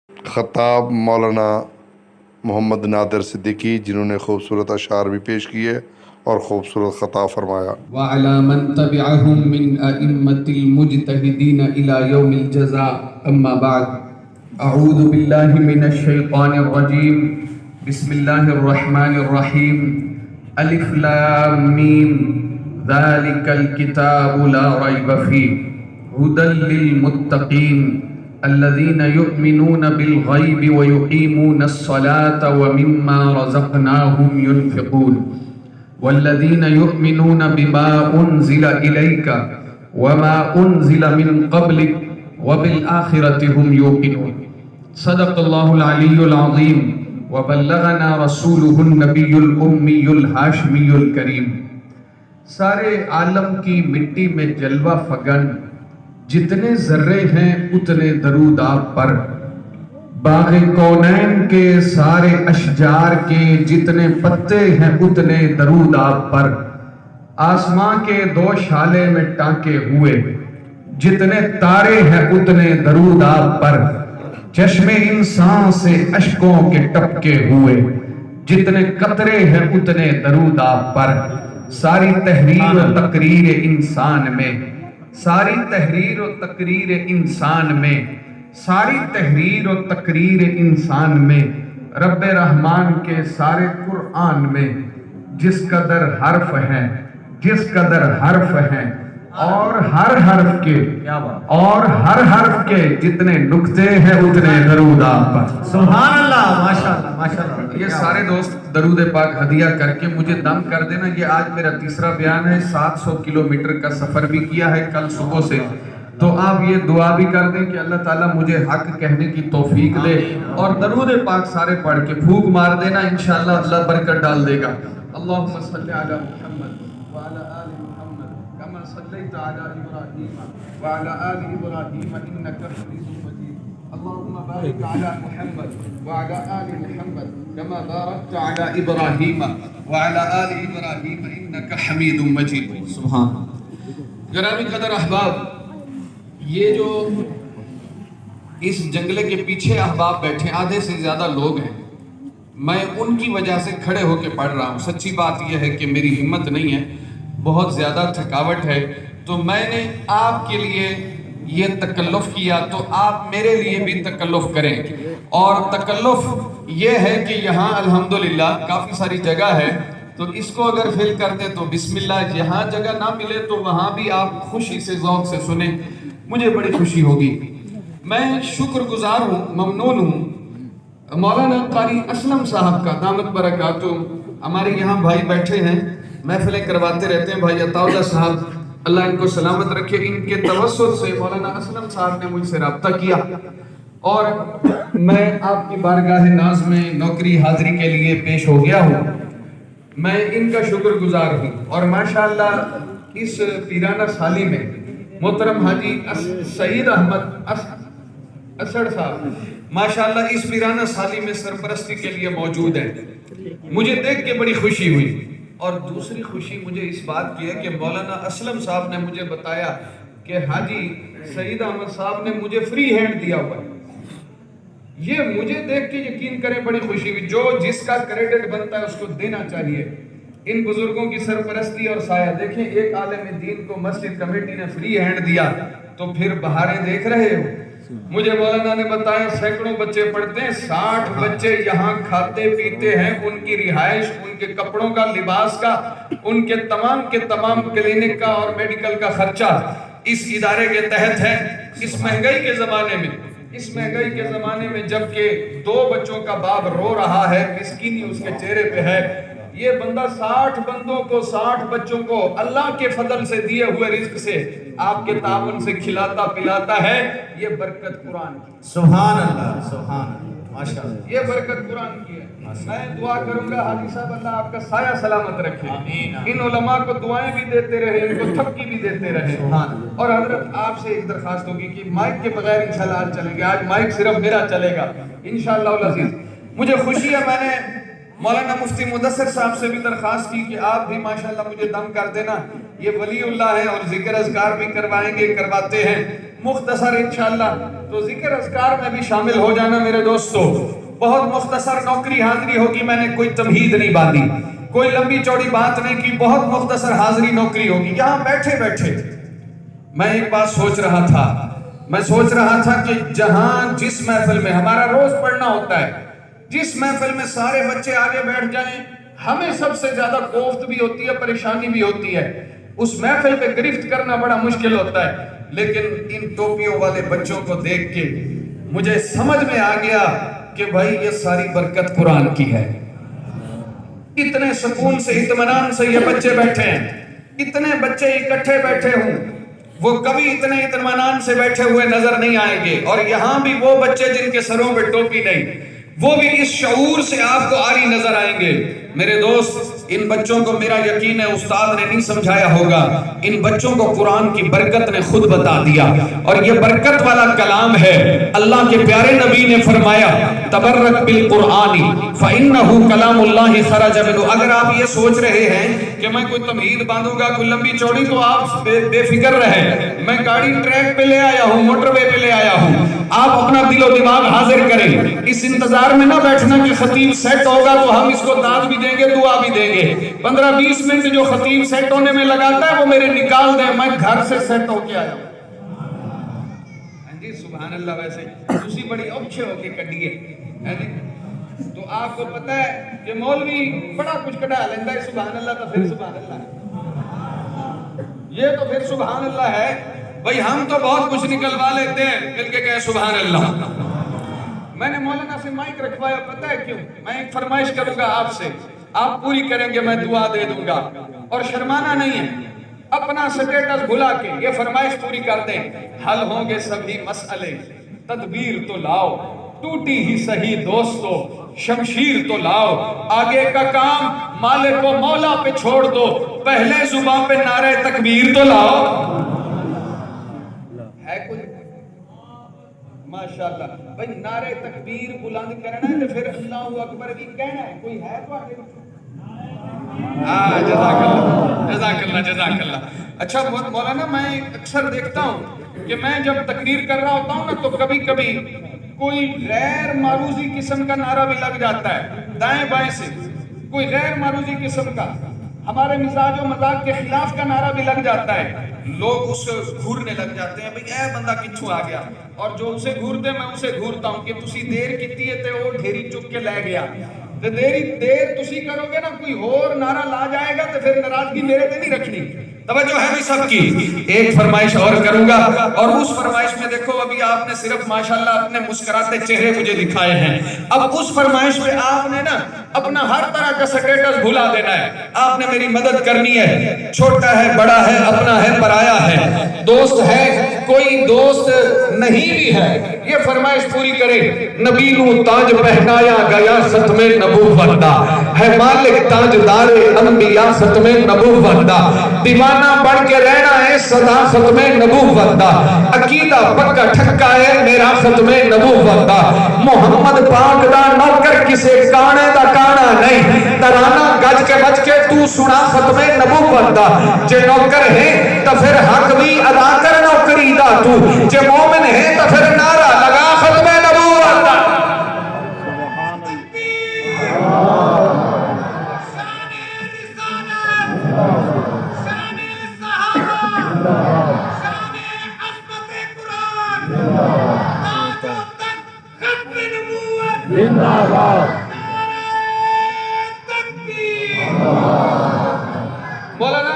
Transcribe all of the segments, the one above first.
خطاب مولانا محمد نادر صدیقی، جنہوں نے خوبصورت اشعار بھی پیش کیے اور خوبصورت خطاب فرمایا۔ وعلى من تبعهم من أئمة المجتهدين إلى يوم الجزاء، أما بعد. أعوذ بالله من الشيطان الرجيم. بسم الله الرحمن الرحيم. ألف لام ميم. ذلك الكتاب لا ريب فيه هدى للمتقين الذين يؤمنون بالغيب ويقيمون الصلاة ومما رزقناهم ينفقون والذين يؤمنون بما أنزل إليك وما أنزل من قبلك وبالآخرة هم يوقنون. صدق الله العلي العظيم وبلغنا رسوله النبي الأمي الهاشمي الكريم. سارے عالم کی مٹی میں جلوہ فگن، جتنے ذرے ہیں اتنے درود آپ پر. باغ کونین کے سارے اشجار کے جتنے پتے ہیں اتنے درود آپ پر. آسمان کے دو شالے میں ٹانکے ہوئے، جتنے تارے ہیں اتنے درود آپ پر. چشم انسان سے اشکوں کے ٹپکے ہوئے، جتنے قطرے ہیں اتنے درود آپ پر. ساری تحریر و تقریر انسان میں، ساری تحریر و تقریر انسان میں، ساری تحریر و تقریر انسان میں، رب رحمان کے سارے قرآن میں جس قدر حرف ہیں، جس قدر حرف ہیں، اور ہر حرف کے جتنے نقطے ہیں اتنے درود آپ پر. سبحان اللہ، ماشاءاللہ ماشاءاللہ. یہ سارے دوست درود پاک ہدیہ کر کے مجھے دم کر دینا. یہ آج میرا تیسرا بیان ہے. 700 کلومیٹر کا سفر بھی کیا ہے کل صبح سے. تو آپ یہ دعا بھی کر دیں کہ اللہ تعالیٰ مجھے حق کہنے کی توفیق دے، اور درود پاک سارے پڑھ کے پھونک مار دینا، انشاءاللہ اللہ برکت ڈال دے گا. اللہم صلی علی محمد وعلی آل محمد کما صلیت علی ابراہیم وعلی آل ابراہیم انکا حمید مجید. اللہم بارک علی محمد وعلی آل محمد کما بارکت علی ابراہیم وعلی آل ابراہیم انکا حمید مجید. سبحان. گرامی قدر احباب، یہ جو اس جنگلے کے پیچھے احباب بیٹھے آدھے سے زیادہ لوگ ہیں، میں ان کی وجہ سے کھڑے ہو کے پڑھ رہا ہوں. سچی بات یہ ہے کہ میری ہمت نہیں ہے، بہت زیادہ تھکاوٹ ہے، تو میں نے آپ کے لیے یہ تکلف کیا تو آپ میرے لیے بھی تکلف کریں. اور تکلف یہ ہے کہ یہاں الحمدللہ کافی ساری جگہ ہے، تو اس کو اگر فل کرتے تو بسم اللہ. یہاں جگہ نہ ملے تو وہاں بھی آپ خوشی سے ذوق سے سنیں، مجھے بڑی خوشی ہوگی. میں شکر گزار ہوں، ممنون ہوں مولانا قاری اسلم صاحب کا، دامت برکاتہم. ہمارے یہاں بھائی بیٹھے ہیں، محفلیں کرواتے رہتے ہیں. بھائی عطا اللہ صاحب، اللہ ان کو سلامت رکھے. ان کے توسط سے مولانا اسلم صاحب نے مجھ سے رابطہ کیا، اور میں آپ کی بارگاہ ناز میں نوکری حاضری کے لیے پیش ہو گیا ہوں. میں ان کا شکر گزار ہوں. اور ماشاءاللہ اس پیرانہ سالی میں محترم حاجی سعید احمد اسد صاحب ماشاءاللہ اس پیرانہ سالی میں سرپرستی کے لیے موجود ہیں. مجھے دیکھ کے بڑی خوشی ہوئی. اور دوسری خوشی مجھے اس بات کی ہے کہ مولانا اسلم صاحب نے مجھے بتایا کہ حاجی سعید احمد صاحب نے مجھے فری ہینڈ دیا ہوا ہے. یہ مجھے دیکھ کے یقین کریں بڑی خوشی ہوئی. جو جس کا کریڈٹ بنتا ہے اس کو دینا چاہیے. ان بزرگوں کی سرپرستی اور سایہ دیکھیں. ایک عالم دین کو مسجد کمیٹی نے فری ہینڈ دیا تو پھر بہاریں دیکھ رہے ہو. مجھے مولانا نے بتایا سینکڑوں بچے پڑھتے ہیں، 60 بچے یہاں کھاتے پیتے ہیں. ان کی رہائش، ان کے کپڑوں کا، لباس کا، ان کے تمام کلینک کا اور میڈیکل کا خرچہ اس ادارے کے تحت ہے. اس مہنگائی کے زمانے میں جبکہ 2 بچوں کا باپ رو رہا ہے، مسکینی اس کے چہرے پہ ہے، یہ بندہ 60 بندوں کو، 60 بچوں کو اللہ کے فضل سے دیے ہوئے رزق سے، آپ کے تعاون سے کھلاتا پلاتا ہے. یہ برکت قرآن کی. سبحان اللہ، سبحان اللہ، ماشاءاللہ. یہ برکت قرآن کی ہے. میں دعا کروں گا حاجی صاحب اللہ آپ کا سایہ سلامت رکھے. ان علماء کو دعائیں بھی دیتے رہے، ان کو تھپکی بھی دیتے رہے. اور حضرت آپ سے ایک درخواست ہوگی کہ مائک کے بغیر انشاءاللہ آج چلیں گے. آج مائک صرف میرا چلے گا انشاءاللہ العزیز. مجھے خوشی ہے، میں نے مولانا مفتی مدثر صاحب سے بھی درخواست کی کہ آپ بھی ماشاءاللہ مجھے دم کر دینا، یہ ولی اللہ ہے اور ذکر اذکار بھی کروائیں گے، کرواتے ہیں مختصر انشاءاللہ، تو ذکر اذکار میں بھی شامل ہو جانا میرے دوستو۔ بہت مختصر نوکری حاضری ہوگی، میں نے کوئی تمہید نہیں باندھی، کوئی لمبی چوڑی بات نہیں کی، بہت مختصر حاضری نوکری ہوگی۔ یہاں بیٹھے بیٹھے میں ایک بات سوچ رہا تھا کہ جہاں جس محفل میں ہمارا روز پڑھنا ہوتا ہے، جس محفل میں سارے بچے آگے بیٹھ جائیں، ہمیں سب سے زیادہ کوفت بھی ہوتی ہے، پریشانی بھی ہوتی ہے، اس محفل پہ گرفت کرنا بڑا مشکل ہوتا ہے۔ لیکن ان ٹوپیوں والے بچوں کو دیکھ کے مجھے سمجھ میں آ گیا کہ بھائی یہ ساری برکت قرآن کی ہے۔ اتنے سکون سے اطمینان سے یہ بچے بیٹھے ہیں، اتنے بچے اکٹھے بیٹھے ہوں، وہ کبھی اتنے اطمینان سے بیٹھے ہوئے نظر نہیں آئیں گے۔ اور یہاں بھی وہ بچے جن کے سروں پہ ٹوپی نہیں، وہ بھی اس شعور سے آپ کو آری نظر آئیں گے۔ میرے دوست، ان بچوں کو میرا یقین ہے استاد نے نہیں سمجھایا ہوگا، ان بچوں کو قرآن کی برکت نے خود بتا دیا، اور یہ برکت والا کلام ہے۔ اللہ کے پیارے نبی نے فرمایا تبرک بالقرآن فإنہ کلام اللہ خرج منہ۔ اگر آپ یہ سوچ رہے ہیں کہ میں کوئی تمہید باندھوں گا، کوئی لمبی چوڑی، تو آپ بے فکر رہیں، میں گاڑی ٹریک پہ لے آیا ہوں، موٹر وے پہ لے آیا ہوں، آپ اپنا دل و دماغ حاضر کریں۔ اس انتظار میں نہ بیٹھنا کہ خطیب سیٹ ہوگا تو ہم اس کو داد بھی دیں گے، دعا بھی دیں گے۔ 15-20 منٹ جو خطیب سیٹ ہونے میں لگاتا ہے وہ میرے نکال دیں، میں گھر سے سیٹ ہو کے آیا ہوں۔ جی سبحان اللہ، ویسے اسی بڑی اوچھے ہو کے کڈیے، تو آپ کو پتہ ہے کہ مولوی بڑا کچھ کٹا لیندہ ہے، سبحان اللہ تو پھر سبحان اللہ ہے، یہ تو پھر سبحان اللہ ہے۔ بھئی ہم تو بہت کچھ نکلوا لیتے ہیں، مل کے کہے سبحان اللہ۔ میں نے مولانا سے مائک رکھوایا، پتہ ہے کیوں؟ میں ایک فرمائش کروں گا آپ سے، آپ پوری کریں گے، میں دعا دے دوں گا، اور شرمانا نہیں ہے، اپنا سٹیٹس بھلا کے یہ فرمائش پوری کر دیں۔ حل ہوں گے سبھی مسئلے، تدبیر تو لاؤ، ٹوٹی ہی سہی دوستو، شمشیر تو لاؤ، آگے کا کام مالک و مولا پہ چھوڑ دو، پہلے زباں پہ نعرہ تکبیر تو لاؤ۔ ہے کوئی؟ ماشاءاللہ بھئی نعرہ تکبیر بلند کرنا ہے تو پھر اللہ اکبر بھی کہنا ہے، کوئی ہے تو آگے؟ جزاک اللہ جزاک اللہ جزاک اللہ۔ اچھا مولانا، میں اکثر دیکھتا ہوں کہ میں جب تقریر کر رہا ہوتا ہوں نا تو کبھی کبھی کوئی غیر معروضی قسم کا نعرہ بھی لگ جاتا ہے، دائیں بائیں سے کوئی غیر معروضی قسم کا، ہمارے مزاج و مزاج کے خلاف کا نعرہ بھی لگ جاتا ہے، لوگ اس گھورنے لگ جاتے ہیں، بھئی اے بندہ کتھوں آ گیا، اور جو اسے گھورتے میں اسے گھورتا ہوں کہ تسی دیر کیتی ہے تے وہ ڈھیری چک کے لے گیا، تے دیر تسی کرو گے نا، کوئی اور نعرہ لا جائے گا تو پھر ناراضگی میرے تے نہیں رکھنی۔ توجہ ہے بھی سب کی۔ ایک فرمائش اور کروں گا، اور اس فرمائش میں دیکھو ابھی آپ نے صرف ماشاءاللہ اپنے مسکراتے چہرے مجھے دکھائے ہیں، اب اس فرمائش میں آپ نے نا اپنا ہر طرح کا سٹیٹس بھلا دینا ہے، آپ نے میری مدد کرنی ہے، چھوٹا ہے بڑا ہے اپنا ہے پرایا ہے، دوست ہے کوئی دوست نہیں بھی ہے، یہ فرمائش پوری کرے۔ نبی نو تاج پہنایا گیا ختم نبوت دا، ہے مالک تاجدار انبیاء ختم نبوت دا، دیوانہ بڑھ کے رہنا ہے صدا ختم نبوت دا، عقیدہ پکا ٹھکا ہے میرا ختم نبوت دا، محمد پاک دا نوکر کسے کانے دا کانا نہیں، ترانہ گج کے بج کے تو سنا ختم نبوت دا، جے نوکر ہے تو پھر حق بھی ادا کر نوکری دا تو، جے مومن ہے تو پھر نعرہ لگا ختم نبوت دا۔ مولانا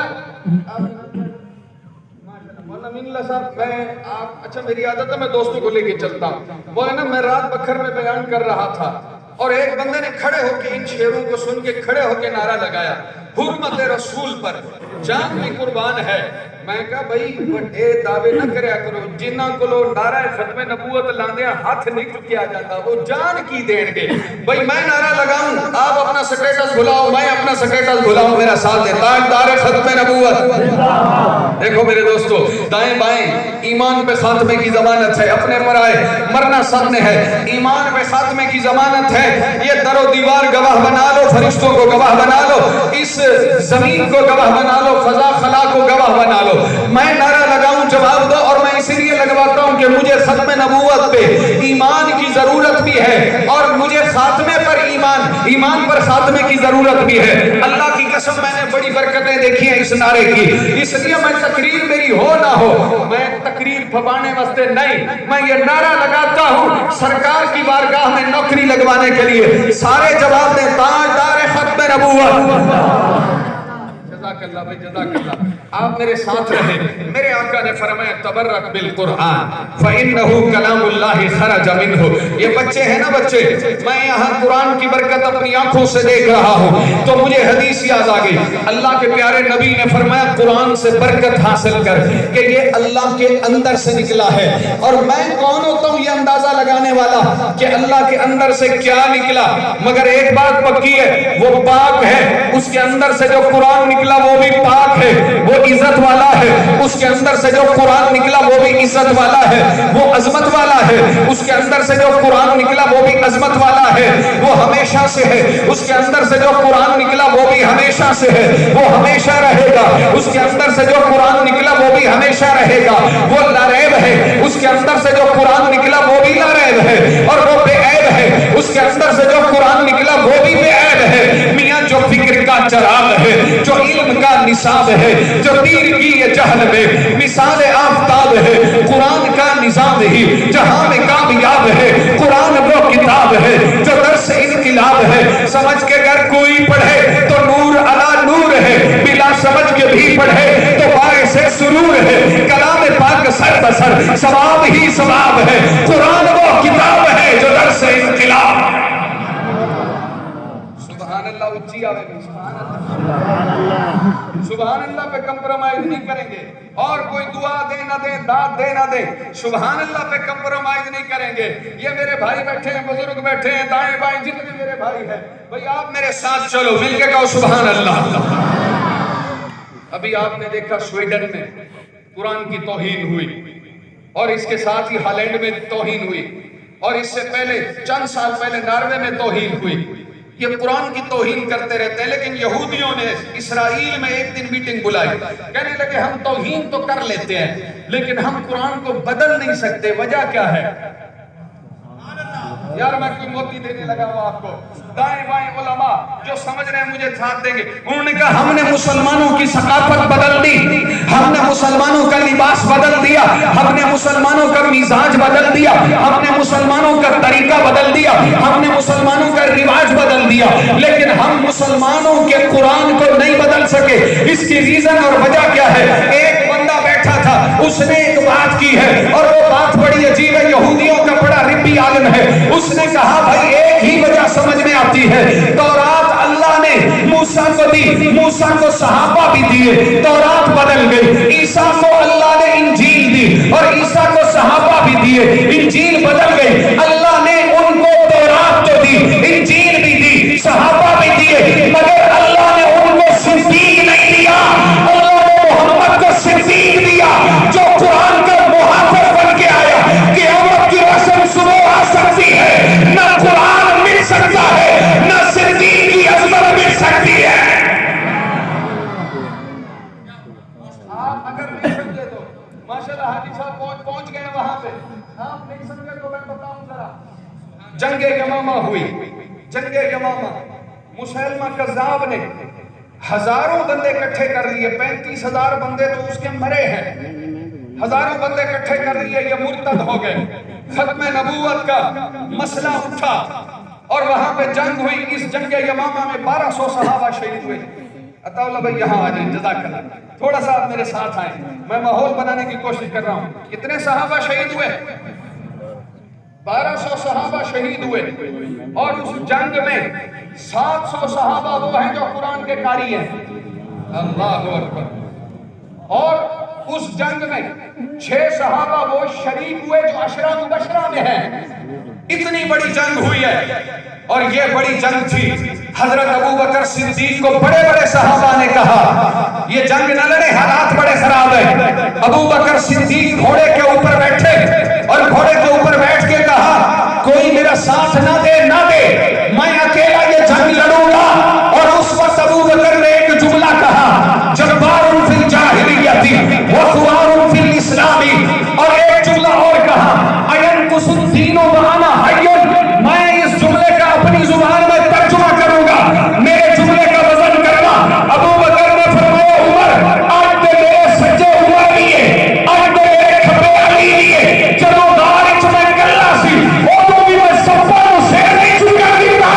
مین اللہ صاحب، میں آپ اچھا میری عادت ہے میں دوستوں کو لے کے چلتا ہوں، مولانا میں رات بکھر میں بیان کر رہا تھا اور ایک بندے نے کھڑے ہو کے ان شعروں کو سن کے کھڑے ہو کے نعرہ لگایا، حرمت رسول پر جان بھی قربان ہے، میں کہا بھئی بڑے دعوے نہ کریا کرو، جنہ کو لو نعرہ ختم نبوت لاندے ہاتھ نہیں چکیا جاتا، وہ جان کی دین گے۔ بھئی میں نعرہ لگاؤں، آپ اپنا سٹیٹس بھلاؤ، میں اپنا سٹیٹس بھلاؤں، میرا ساتھ دے تاجدار ختم نبوت۔ دیکھو میرے دوستو، دائیں بائیں ایمان پہ خاتمے کی ضمانت ہے، اپنے پر آئے مرنا سب نے ہے، ایمان پہ خاتمے کی ضمانت ہے۔ یہ در و دیوار گواہ بنا لو، فرشتوں کو گواہ بنا لو، اس زمین کو گواہ بنا لو، فضا خلا کو گواہ بنا لو۔ میں نعرہ لگاؤں جواب دو، اور میں اسی لیے لگواتا ہوں کہ مجھے ختم نبوت پہ ایمان کی ضرورت بھی ہے، اور مجھے خاتمے پر ایمان پر خاتمے کی ضرورت بھی ہے۔ اللہ کی قسم میں نے بڑی برکتیں دیکھی ہیں اس نعرے کی، اس لیے میں تقریر میری ہو نہ ہو، میں تقریر پھپانے واسطے نہیں، میں یہ نعرہ لگاتا ہوں سرکار کی بارگاہ میں نوکری لگوانے کے لیے۔ سارے جواب دیں تاجدار ختم نبوت۔ جزاک اللہ بھائی، جزاک اللہ۔ آپ میرے ساتھ رہے، میرے آقا نے فرمایا تبرک بالقرآن فإنہ کلام اللہ خرج منہ۔ یہ بچے ہیں نا بچے، میں یہاں قرآن کی برکت اپنی آنکھوں سے دیکھ رہا ہوں تو مجھے حدیث یاد آ گئی۔ اللہ کے پیارے نبی نے فرمایا قرآن سے برکت حاصل کر کہ یہ اللہ کے اندر سے نکلا ہے، اور میں کون ہوتا ہوں یہ اندازہ لگانے والا کہ اللہ کے اندر سے کیا نکلا، مگر ایک بات پکی ہے، وہ پاک ہے۔ اس کے اندر سے جو قرآن نکلا وہ بھی پاک ہے، وہ عزت والا ہے۔ اس کے اندر سے جو قرآن نکلا وہ بھی عزت والا ہے، وہ عظمت والا ہے۔ اس کے اندر سے جو قرآن نکلا وہ بھی عظمت والا ہے، وہ ہمیشہ سے ہے۔ اس کے اندر سے جو قرآن نکلا وہ بھی ہمیشہ سے ہے، وہ ہمیشہ رہے گا۔ اس کے اندر سے جو قرآن نکلا وہ بھی ہمیشہ رہے گا، وہ لا ریب ہے۔ اس کے اندر سے جو قرآن نکلا وہ بھی لا ریب ہے، اور وہ بے عیب ہے۔ اس کے اندر سے جو قرآن نکلا وہ بھی بے عیب ہے۔ میاں جو فکر کا چراغ ہے، جو علم کا نصاب ہے، جو تیر کی یہ جہل میں مثال آفتاب ہے، قرآن کا نظام ہی جہاں میں کامیاب ہے۔ قرآن وہ کتاب ہے جو درس انقلاب ہے، سمجھ کے اگر کوئی پڑھے تو نور علا نور ہے، بلا سمجھ کے بھی پڑھے تو باعث سرور ہے۔ کلام پاک سر بسر ثواب ہی ثواب ہے، قرآن وہ کتاب ہے جو درس انقلاب ہے۔ سبحان اللہ، اچھی آوے گی، سبحان اللہ، سبحان اللہ پہ کمپرومائز نہیں کریں گے، اور کوئی دعا دے نہ دے، داد دے نہ دے، سبحان اللہ پہ کمپرومائز نہیں کریں گے۔ یہ میرے بھائی بیٹھے ہیں، بزرگ بیٹھے ہیں، دائیں بائیں جتنے میرے بھائی ہیں، بھئی آپ میرے ساتھ چلو، مل کے کہو سبحان اللہ۔ ابھی آپ نے دیکھا سویڈن میں قرآن کی توہین ہوئی، اور اس کے ساتھ ہی ہالینڈ میں توہین ہوئی، اور اس سے پہلے چند سال پہلے ناروے میں توہین ہوئی۔ یہ قرآن کی توہین کرتے رہتے ہیں، لیکن یہودیوں نے اسرائیل میں ایک دن میٹنگ بلائی، کہنے لگے ہم توہین تو کر لیتے ہیں لیکن ہم قرآن کو بدل نہیں سکتے، وجہ کیا ہے؟ یار میں کوئی موتی دینے لگا ہوں آپ کو۔ دائیں بائیں علماء جو سمجھ رہے ہیں مجھے ساتھ دیں گے، انہوں نے کہا ہم نے مسلمانوں کی ثقافت بدل دی، ہم نے مسلمانوں کا لباس بدل دیا، ہم نے مسلمانوں کا مزاج بدل دیا، ہم نے مسلمانوں کا طریقہ بدل دیا، ہم نے مسلمانوں کا رواج بدل دیا، لیکن ہم مسلمانوں کے قرآن کو نہیں بدل سکے۔ اس کی ریزن اور وجہ کیا ہے؟ ایک بندہ بیٹھا تھا، اس نے ایک بات کی ہے، اور وہ بات بڑی عجیب ہے، یہودیوں کا بڑا ربی عالم ہے۔ اس نے کہا بھائی ایک ہی وجہ سمجھ میں آتی ہے، تورات اللہ نے موسیٰ کو دی، موسیٰ کو صحابہ بھی دیے، تورات بدل گئی۔ عیسیٰ کو اللہ نے انجیل دی، اور عیسیٰ کو صحابہ بھی دیے، انجیل بدل گئی۔ اللہ نے ان کو تورات تو دی، انجیل بھی دی، صحابہ بھی دیے، مگر اللہ نے ان کو صدیق نہیں دیا۔ اللہ نے محمد کو صدیق دیا، جو قرآن کا محافظ بن کے آیا۔ قیامت کی رسم صبح آ سکتی ہے، نہ قرآن مل سکتا ہے، نہ صدیق کی عظمت مل سکتی ہے۔ آپ اگر نہیں سمجھے تو ماشاءاللہ حاجی صاحب پہنچ گئے وہاں پہ، آپ نہیں سمجھے تو میں بتاؤں ذرا۔ جنگ یمامہ ہوئی، جنگ یمامہ مسلمہ کذاب نے ہزاروں بندے اکٹھے کر لیے، 35,000 بندے تو اس کے مرے ہیں، ہزاروں بندے اکٹھے کر لیے، یہ مرتد ہو گئے۔ ختم نبوت کا مسئلہ اٹھا اور وہاں پہ جنگ ہوئی۔ اس جنگ یمامہ میں 1200 صحابہ شہید ہوئے۔ عطا اللہ بھائی یہاں آ جائیں، جزاک اللہ، تھوڑا سا آپ میرے ساتھ آئیں، میں ماحول بنانے کی کوشش کر رہا ہوں۔ کتنے صحابہ شہید ہوئے؟ 1200 صحابہ شہید ہوئے، اور اس جنگ میں 700 صحابہ وہ ہیں جو قرآن کے قاری ہیں، اللہ اکبر، اور اس جنگ میں 6 صحابہ وہ شریک ہوئے جو عشرہ مبشرہ میں ہیں. اتنی بڑی جنگ ہوئی ہے اور یہ بڑی جنگ تھی. حضرت ابو بکر صدیق کو بڑے بڑے صحابہ نے کہا یہ جنگ نہ لڑے، حالات بڑے خراب ہیں. ابو بکر صدیق گھوڑے کے اوپر بیٹھے اور گھوڑے کے اوپر بیٹھ کے کہا کوئی میرا ساتھ نہ دے نہ دے، میں اکیلا یہ جنگ لڑوں گا. اور اس وقت ابو بکر نے ایک جملہ کہا جبار فی الجاہلیت وخوار فی الاسلام، اور ایک جملہ اور کہا اینقص الدین وانا حی. میں اس جملے کا اپنی زبان میں ترجمہ کروں گا، میرے جملے کا وزن کرنا. ابو بکر نے فرمایا عمر آج دے میرے سجے عمر لیے، آج دے میرے کھپے علی لیے، جدو دارچ میں گلہ سی ادو بھی میں سفا نو سیر نہیں چکا دیتا.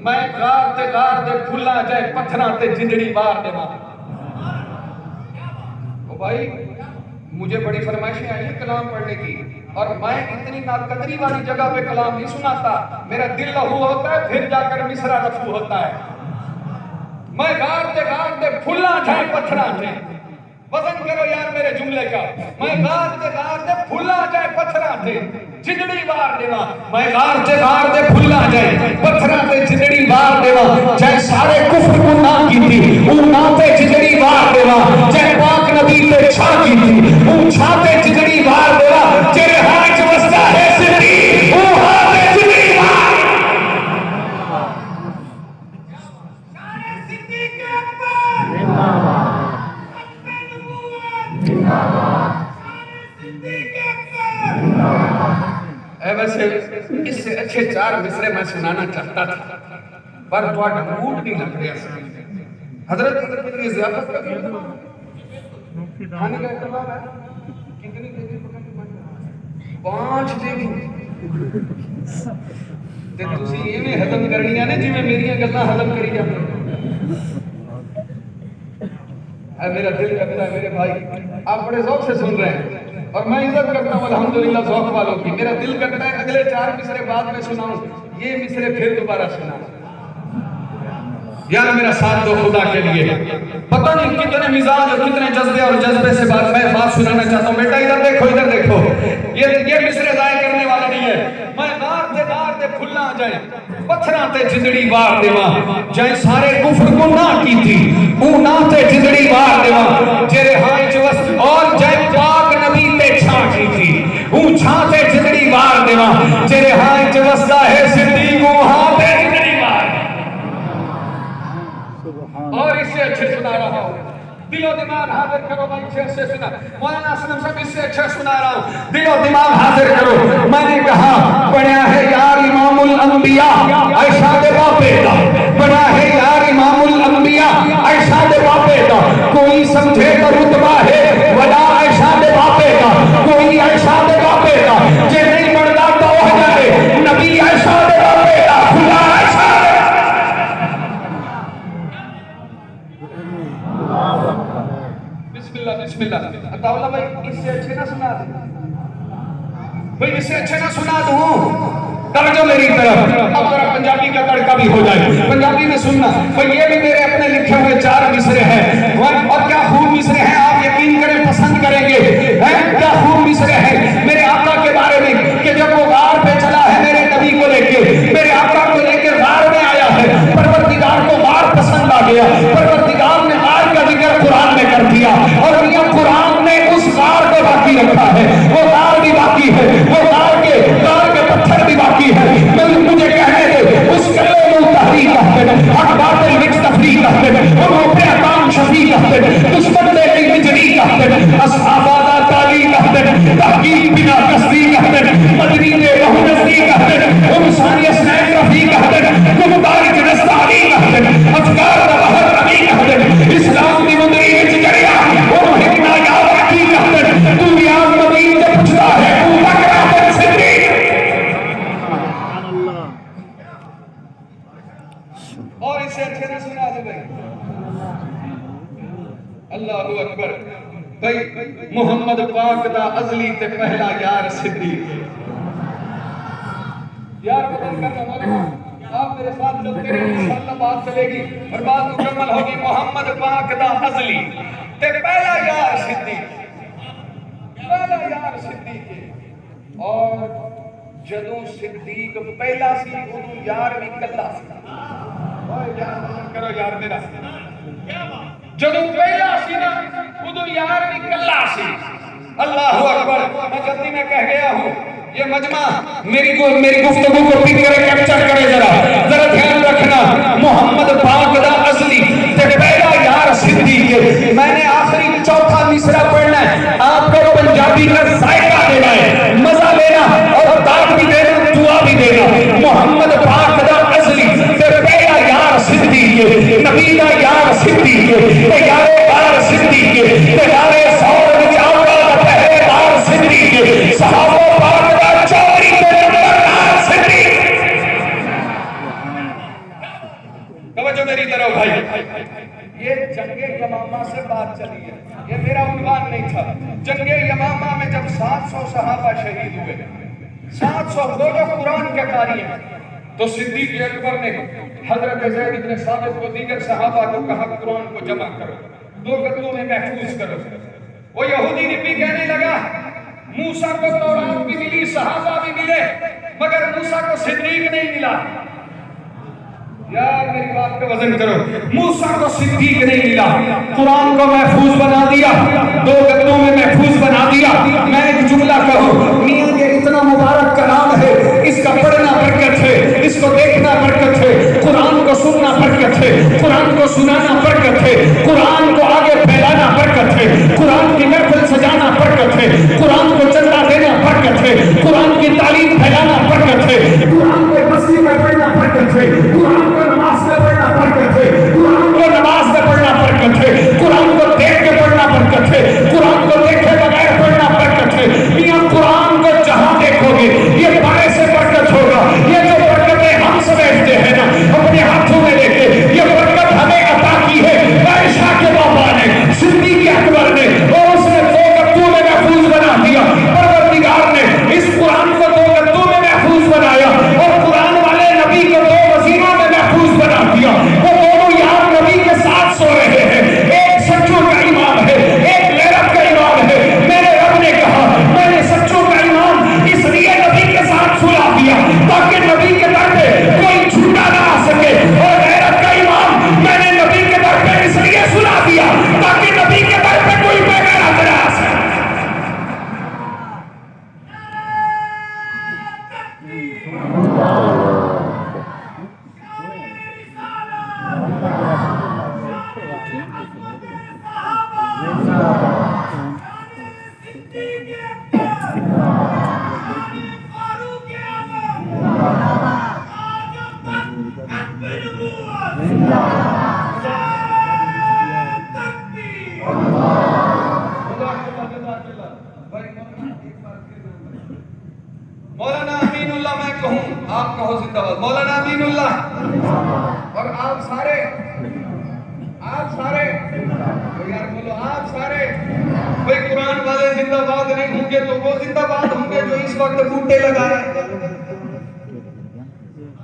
میں غار دے پھلا جائے پتھراں تے جنجڑی بار دے ماں. او بھائی مجھے بڑی فرمائشیں آئی ہیں کلام پڑھنے کی، اور میں اتنی ناقدری والی جگہ پہ کلام نہیں سناتا. میرا دل لہو ہوتا ہے پھر جا کر مصرع رفو ہوتا ہے. میں غار دے پھلا جائے پتھراں تے، وزن کرو یار میرے جملے کا. میں غار دے پھلا جائے پتھراں تے جنجڑی بار دیواں. میں غار دے پھلا جائے پتھراں تے جنجڑی بار دیواں. جائے سارے کفر کو نہ کیتی او نہ تے جنجڑی بار دیواں. جائے پاک نبی تے چھا کیتی او چھا تے جنجڑی بار دیواں. تیرے ہاتھ وسدا ہے صدیق او ہاں تے جنجڑی بار. صدیق اکبر زندہ باد، ویسے اس سے اچھے 4 مصرے میں سنانا چاہتا تھا پر تھوڑا موڈ نہیں لگ رہا. حضرت کی ضیافت کا کھانے کا اہتمام ہے کتنی دیر 5 دن تے تسی ایویں ہضم کرنیاں نے جویں میریاں گلاں ہضم کری جاندے. میرا دل کرتا ہے میرے بھائی آپ بڑے ذوق سے سن رہے ہیں اور میں عزت کرتا ہوں الحمدللہ ذوق والوں کی. میرا دل کرتا ہے اگلے 4 مصرے بعد میں سناؤں، یہ مصرے پھر دوبارہ سناؤں. یار میرا ساتھ دو خدا کے لیے. پتہ نہیں کتنے مزاج اور کتنے جذبے اور جذبے سے میں بات سنانا چاہتا ہوں. بیٹا ادھر دیکھو ادھر دیکھو، یہ مصرے ضائع کرنے والا نہیں ہے. میں غار دے پھلا جائے پتھراں تے جنجڑی بار دیواں. جائے سارے کفر کو نہ کیتی او نہ تے جنجڑی بار دیواں. جیرے ہاں وس اور جائے پاک نبی تے چھا کیتی او چھا تے جنجڑی بار دیواں. جیرے ہاں وسدا ہے صدیق او ہاں تے جنجڑی بار. اور اس سے اچھے سنا رہا ہوں، دل و دماغ حاضر کرو. میں اسے اچھے سنا مولانا اسلم صاحب اس سے اچھا سنا رہا ہوں، دل و دماغ حاضر کرو. میں نے کہا پڑھا ہے یار امام الانبیاء عائشہ دے باپے دا، پڑھا ہے یار امام الانبیاء عائشہ دے باپے دا. کوئی سمجھے تو رتبہ ہے ولا عائشہ دے باپے دا، کوئی عائشہ دے باپے دا. جے نہیں پڑھتا تو ہو جائے نبی عائشہ دے باپے دا، خدا عائشہ دے. بسم اللہ. عطاءاللہ بھائی اس سے اچھے نہ سنا دیں بھائی، اس سے اچھے نہ سنا دوں. توجہ میری طرف، اب ذرا پنجابی کا تڑکا بھی ہو جائے، پنجابی میں سننا. بھائی یہ بھی میرے اپنے لکھے ہوئے 4 مصرے ہیں اور کیا خوب مصرے ہیں. آپ یقین کریں پسند کریں گے کیا خوب مصرے ہیں میرے آقا کے بارے میں کہ جب وہ غار پہ چلا ہے میرے نبی کو لے کے، میرے آقا کو لے کے غار میں آیا ہے. پروردگار کو غار پسند آ گیا، پروردگار نے غار کا ذکر قرآن میں کر دیا اور یہ قرآن نے اس غار کو باقی رکھا ہے. وہ غار بھی باقی ہے، وہ غار کے پتھر بھی باقی ہے. مجھے کہنے دے اس کلے میں تحریک کہتے حق باطل وچ تفریق کہتے اور وہ پہ اقام شفیع کہتے دشمن دے کی بجری کہتے اصحابہ تعالی کہتے تحقیق بنا تصدیق کہتے مدنی دے رہو نزدیک کہتے انسانی اسنین رفیق کہتے گمداری جنستانی کہتے افکار دا بہت ربی کہتے اسلام دی مدنی وچ جڑیا وہ حکمہ یاد رکھی کہتے دنیا مدین تے پچھتا ہے او بکرہ بن صدیق. اور اسے اچھے نہ سنا دے بھائی. اللہ اکبر. بھائی محمد پاک دا ازلی تے پہلا یار صدیق یار بدل کرنا مولانا آپ میرے ساتھ چلتے رہے انشاءاللہ بات چلے گی اور بات مکمل ہوگی محمد پاک دا ازلی تے پہلا یار صدیق پہلا یار صدیق اور جدوں صدیق پہلا سی ادوں یار بھی کلا سی کرو یار میرا جدوں پہلا سی نا ادوں یار بھی کلا سی اللہ اکبر میں جلدی میں کہہ گیا ہوں یہ مجمع میری گفتگو کو پک کرے کیپچر کرے ذرا دھیان رکھنا محمد پاک دا اصلی تے پہلا یار صدیق میں نے آخری چوتھا مصرع پڑھنا ہے آپ کو پنجابی کا ذائقہ دینا ہے مزہ لینا اور داد بھی دینا دعا بھی دینا محمد پاک دا اصلی تے پہلا یار صدیق نبی دا یار صدیق تے یار صدیق تے یار سور وچ آوڑا دا پہلے یار صدیق صحابہ پاک دا چوری تے نمبردار صدیق توجہ میری طرف بھائی یہ جنگ یمامہ سے بات چلی ہے یہ میرا عنوان نہیں تھا جنگ یمامہ میں جب 700 صحابہ شہید ہوئے 700 وہ جو قرآن کے قاری ہیں تو صدیق اکبر نے حضرت زید بن ثابت کو دیگر صحابہ کو کہا قرآن کو جمع کرو 2 گدوں میں محفوظ کرو وہ یہودی نبی کہنے لگا موسیٰ کو تورات بھی ملی صحابہ بھی ملے مگر موسیٰ کو صدیق نہیں ملا یار میری بات کا وزن کرو موسیٰ کو صدیق نہیں ملا قرآن کو محفوظ بنا دیا 2 گدوں میں محفوظ بنا دیا میں ایک جملہ کہوں میاں یہ اتنا مبارک کلام ہے اس کا پڑھنا برکت ہے اس کو دیکھنا برکت ہے قرآن کو سننا برکت ہے قرآن کو سنانا برکت ہے قرآن کو آگے پھیلانا برکت ہے قرآن کی محفل سجانا برکت ہے قرآن کو چندہ دینا برکت ہے قرآن کی تعلیم پھیلانا برکت ہے قرآن کو مسجد میں پڑھنا برکت ہے قرآن کو نماز میں پڑھنا برکت ہے قرآن کو نماز میں پڑھنا برکت ہے قرآن کو دیکھ کے پڑھنا برکت ہے قرآن کو دیکھے بغیر پڑھنا برکت ہے میاں قرآن کو جہاں دیکھو گے یہ بڑے سے برکت ہوگا یہ جو برکتیں ہم سمیٹتے ہیں نا اپنے ہاتھوں میں لے کے یہ برکت ہمیں عطا کی ہے عائشہ کے بابا نے صدیق اکبر نے اور اس نے 2 گدوں میں محفوظ بنا دیا پروردگار نے اس قرآن کو 2 گدوں میں محفوظ بنایا اور قرآن والے نبی کو 2 وزیروں میں محفوظ بنا دیا وہ دونوں یار نبی کے ساتھ سو رہے ہیں ایک سچوں کا امام ہے ایک غیرت کا امام ہے میرے رب نے کہا میں نے سچوں کا امام اس لیے نبی کے ساتھ سلا دیا تاکہ نبی کے در پہ کوئی جھوٹا نہ آ سکے اور غیرت کا امام میں نے نبی کے در پہ اس لیے سلا دیا تاکہ نبی کے در پہ کوئی بے غیرت نہ آ سکے مولانا امین اللہ میں کہوں آپ کہو زندہ باد مولانا امین اللہ اور آپ سارے یار بولو آپ سارے بھئی قرآن والے زندہ باد نہیں ہوں گے تو وہ زندہ باد ہوں گے جو اس وقت بوٹے لگائے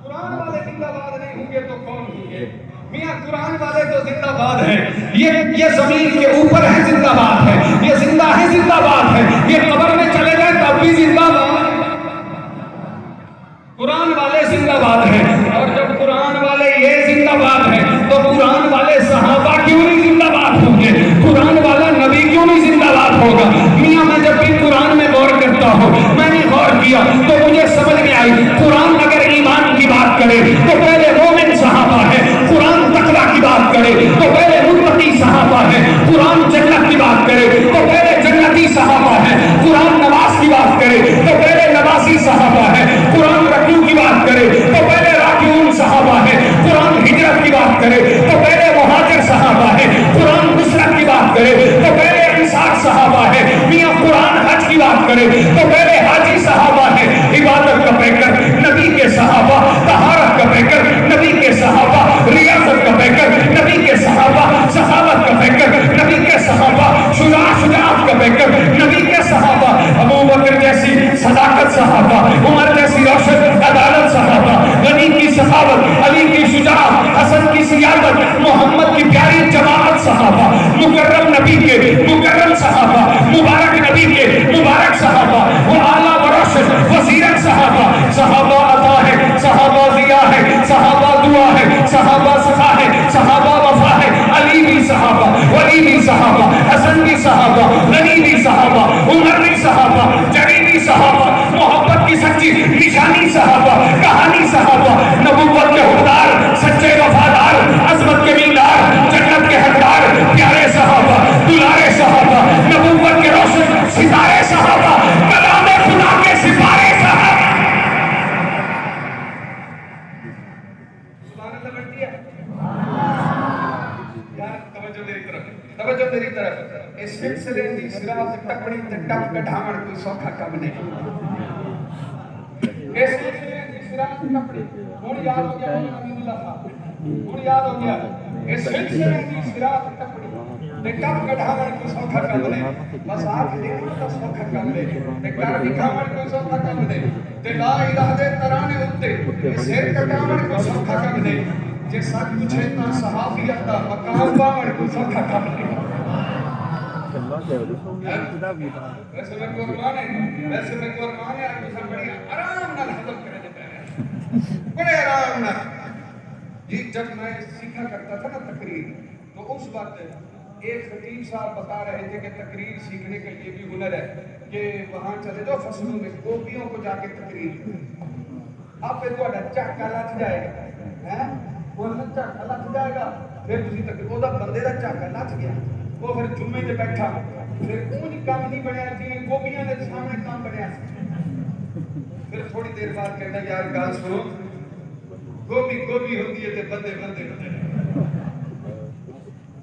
قرآن والے زندہ باد نہیں ہوں گے تو کون ہوں گے میاں قرآن والے تو زندہ باد ہیں یہ زمین کے اوپر ہے زندہ باد ہے یہ زندہ ہے زندہ باد ہے یہ قبر میں چلے گئے تب بھی زندہ باد قرآن والے زندہ باد ہیں اور جب قرآن والے یہ زندہ باد ہیں تو قرآن والے صحابہ کیوں نہیں زندہ باد ہوں گے قرآن والا نبی کیوں نہیں زندہ باد ہوگا میاں میں جب بھی قرآن میں غور کرتا ہوں میں نے غور کیا تو مجھے سمجھ میں آئی قرآن اگر ایمان کی بات کرے تو پہلے مومن صحابہ ہے قرآن تقویٰ کی بات کرے تو پہلے متقی صحابہ ہے قرآن جنت کی بات کرے تو پہلے جنتی صحابہ ہے قرآن نماز کی بات کرے تو پہلے نمازی صحابہ ہے قرآن رکوع کی بات کرے تو پہلے راکعون صحابہ ہے قرآن ہجرت کی بات کرے تو پہلے مہاجر صحابہ ہے قرآن نصرت کی بات کرے تو پہلے انصار صحابہ ہے میاں قرآن حج کی بات کرے تو پہلے حاجی صحابہ ہے عبادت کا پیکر نبی کے صحابہ طہارت کا پیکر نبی کے صحابہ ریاضت کا پیکر نبی کے صحابہ سخاوت کا پیکر نبی کے صحابہ شجاع علی بھی صحابہ، حسن بھی صحابہ، غنی بھی صحابہ، عمر بھی صحابہ، جری بھی صحابہ، محبت کی سچی نشانی صحابہ، کہانی صحابہ، نبوت کے حقدار، سچے وفادار، عظمت کے مینار، جنت کے حقدار، پیارے صحابہ، دلارے صحابہ، نبوت کے روشن ستارے صحابہ، کلام خدا کے سپارے صحابہ. توجہ میری طرف اس سلسلے دی صراط ٹکڑی تے ٹپ کٹھاوڑ کوئی سوکھا کم نہیں. اس سلسلے دی صراط ٹکڑی ہن یاد ہو گیا امین اللہ صاحب، ہن یاد ہو گیا اس سلسلے دی صراط ٹکڑی تے ٹپ کٹھاوڑ کوئی سوکھا کم نہیں. بس آپ دیکھو تو سوکھا کم نہیں تے کر دکھاوڑ کوئی سوکھا کم نہیں تے لا الہ دے ترانے اُتے سر کٹاوڑ کوئی سوکھا کم نہیں. جے سچ پوچھے تا صحابیت دا مقام پاوڑ کوئی سوکھا کم نہیں. ویسے میں قربان ہے آپ کو بڑی آرام نال ہضم کرے دیتا ہے، بڑے آرام نال. جی جب میں سیکھا کرتا تھا نا تقریر، تو اس وقت ایک خطیب صاحب بتا رہے تھے کہ تقریر سیکھنے کا یہ بھی ہنر ہے کہ وہاں چلے جاؤ فصلوں میں گوپیوں کو جا کے تقریر آپ پہ تھوڑا چاکا لچ جائے گا، وہ چاکا لچ جائے گا، پھر تسی تقریر وہ بندے دا چاکا لچ گیا، وہ پھر جمعے تے بیٹھا، پھر اونج کام نہیں بنیا جی گوپیاں دے سامنے کام بنیا. پھر تھوڑی دیر بعد کہتا یار گل سنو، گوپی گوپی ہوندی ہے تے بندے بندے ہوندے نے.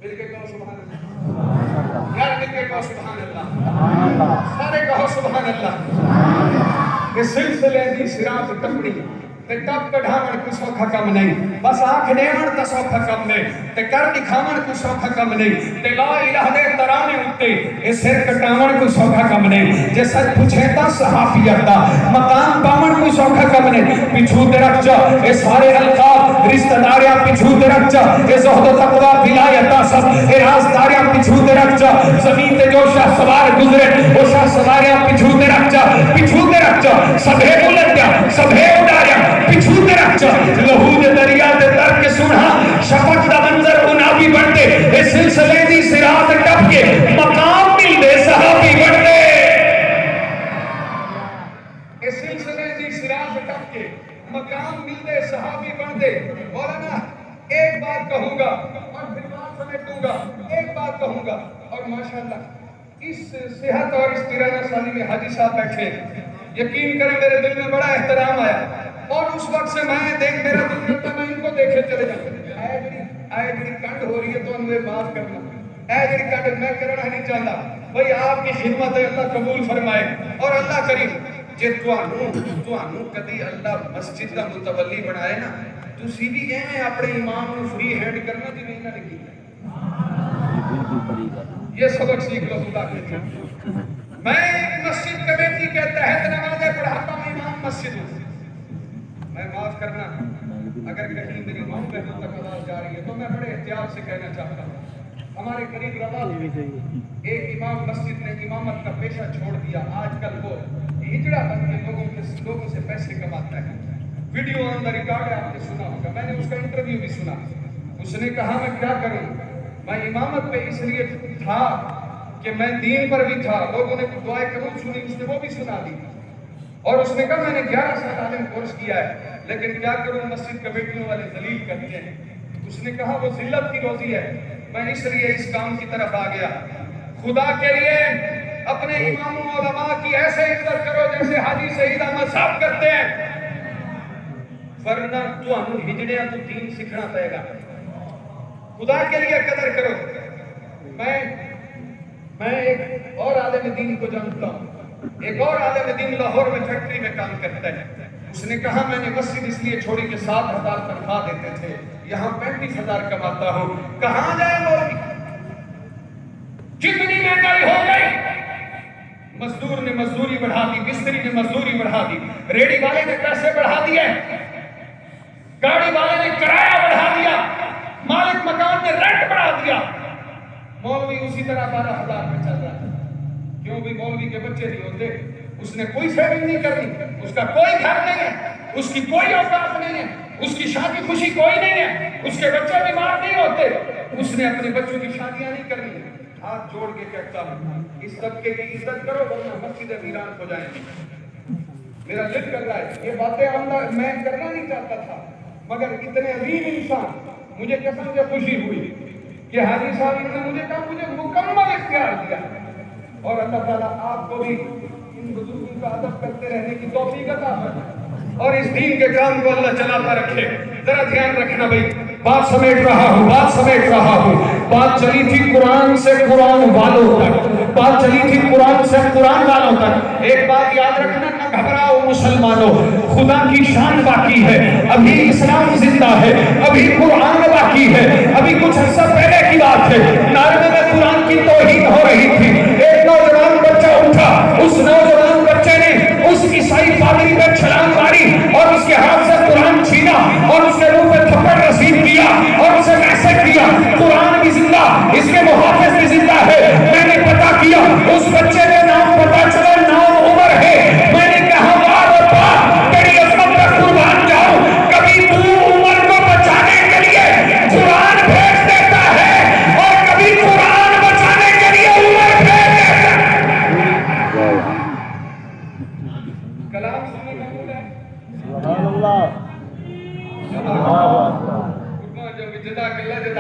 مل کے کہو سبحان اللہ، یار مل کے کہو سبحان اللہ، سارے کہو سبحان اللہ. اس سلسلے دی صراط ٹپڑی تے ٹپ کڈھاوڑ کوئی سوکھا کم نہیں. بس آنکھ ڈیوڑ تے سوکھا کم نہیں تے کر دکھاوڑ کوئی سوکھا کم نہیں تے لا الہ دے ترانے اُتے اے سر کٹاوڑ کوئی سوکھا کم نہیں. جے سچ پوچھے تا صحابیت دا مقام پاوڑ کوئی سوکھا کم نہیں. پیچھو تے رکھ جا اے سارے القاب رشتہ داریاں، پیچھو تے رکھ جا اے زہد و تقوی ولایتاں سب اے رازداریاں، پیچھو تے رکھ جا زمین تے جو شاہ سوار گزرے او شاہ سواریاں پیچھو تے رکھ جا، پیچھو تے رکھ جا سبھے بلندیاں سبھے اڈاریاں پیچھو تے رکھ جا. لہو دے دریا دے تر کے سنہا شفق دا منظر اُنا بھی بڑھتے اے سلسلے دی صراط ٹپ کے مقام مل دے صحابی بڑھتے. اے سلسلے دی صراط ٹپ کے مقام مل دے صحابی بڑھتے. مولانا ایک بات کہوں گا اور پھر بات سمیٹ دوں گا، ایک بات کہوں گا اور ماشاءاللہ اس صحت اور اس تیرانہ سالی میں حاجی صاحب بیٹھے، یقین کریں میرے دل میں بڑا احترام آیا اور اس وقت سے میں دیکھ میرا دل کرتا میں ان کو دیکھے چلے جاؤں. اے جڑی کنڈ ہو رہی ہے تو انہیں معاف کرنا، اے جڑی کنڈ میں کرنا نہیں چاہتا بھئی آپ کی خدمت اللہ قبول فرمائے. اور اللہ کریم جے توانوں کدی اللہ مسجد کا متولی بنائے نا تسی بھی ایویں اپنے امام نو فری ہینڈ کرنا جی انہاں نے کیتا. یہ سبق سیکھ لو خدا کے. میں مسجد کمیٹی کے تحت نمازیں پڑھاتا ہوں، امام مسجد ہوں. میں معاف کرنا اگر کہیں میری ماں بہنوں تک آواز جا رہی ہے تو میں بڑے احتیاط سے کہنا چاہتا ہوں. ہمارے قریب روا ایک امام مسجد نے امامت کا پیشہ چھوڑ دیا. آج کل وہ ہجڑا بن کے لوگوں سے پیسے کماتا ہے. ویڈیو آن دا ریکارڈ ہے، آپ نے سنا ہوگا، میں نے اس کا انٹرویو بھی سنا. اس نے کہا میں کیا کروں، میں امامت پہ اس لیے تھا کہ میں دین پر بھی تھا. لوگوں نے دعائیں قبول سنی، اس نے وہ بھی سنا دی. اور اس نے کہا میں نے 11 سال عالم کورس کیا ہے لیکن کیا کروں مسجد کمیٹیوں والے ذلیل کرتے ہیں. اس نے کہا وہ ذلت کی روزی ہے، میں اس لیے اس کام کی طرف آ گیا. خدا کے لیے اپنے اماموں علماء کی ایسے عزت کرو جیسے حاجی سعید احمد صاحب کرتے ہیں، ورنہ تمہیں ہجڑیاں تو دین سیکھنا پڑے گا. خدا کے لیے قدر کرو. میں ایک اور عالم دین کو جانتا ہوں، ایک اور عالم دین لاہور میں فیکٹری میں کام کرتا ہے. اس نے کہا میں نے مسجد اس لیے چھوڑی کہ 7,000 تنخواہ دیتے تھے، یہاں 35,000 کماتا ہوں. کہاں جائے مولوی، کتنی مہنگائی ہو گئی. مزدور نے مزدوری بڑھا دی، مستری نے مزدوری بڑھا دی، ریڑی والے نے پیسے بڑھا دیے، گاڑی والے نے کرایہ بڑھا دیا، مالک مکان نے رینٹ بڑھا دیا. مولوی اسی طرح 12,000 میں چل رہا ہے. کیوں بھی مولوی کے بچے نہیں ہوتے، اس نے کوئی سیونگ نہیں کرنی، اس کا کوئی گھر نہیں ہے، اس کی کوئی اوقات نہیں ہے، اس کی شادی خوشی کوئی نہیں ہے، اس کے بچے بیمار نہیں ہوتے. اس نے اپنے بچوں کی شادیاں نہیں کرنی. ہاتھ جوڑ کے کہتا ہوں اس طبقے کی عزت کرو ورنہ مسجد ویران ہو جائیں گے. میرا دل کر رہا ہے یہ باتیں میں کرنا نہیں چاہتا تھا مگر اتنے عظیم انسان مجھے قسم سے خوشی ہوئی کہ حاجی صاحب نے مجھے کہا مجھے مکمل اختیار دیا. اور اللہ تعالیٰ آپ کو بھی ان بزرگوں کا ادب کرتے رہنے کی توفیق عطا فرمائے اور اس دین کے کام کو اللہ چلاتا رکھے. ذرا دھیان رکھنا بھائی بات سمیٹ رہا ہوں. بات چلی تھی قرآن سے قرآن والوں تک, بات چلی تھی قرآن سے قرآن والوں تک. ایک بات یاد رکھنا نہ گھبراؤ مسلمانوں, خدا کی شان باقی ہے, ابھی اسلام زندہ ہے, ابھی قرآن باقی ہے. ابھی کچھ عرصہ پہلے کی بات ہے نارمے میں قرآن کی توہین ہو رہی تھی. ایک نوجوان بچہ اٹھا, اس نوجوان بچے نے اس عیسائی پادری پہ چھلانگ ماری اور اس کے ہاتھ سے قرآن چھینا اور اس کے منہ پہ تھپڑ رسید کیا اور اسے میسج کیا قرآن بھی زندہ, اس کے محافظ بھی زندہ ہے. میں نے پتا کیا اس بچے کے نام پتا چلا نام عمر ہے. میں نے کہا واہ ربا تیری عظمت پر قربان جاؤں, کبھی تو عمر کو بچانے کے لیے قرآن بھیج دیتا ہے اور کبھی قرآن بچانے کے لیے عمر بھیج دیتا ہے. کلام سننے کا بول ہے سبحان اللہ جزاک اللہ.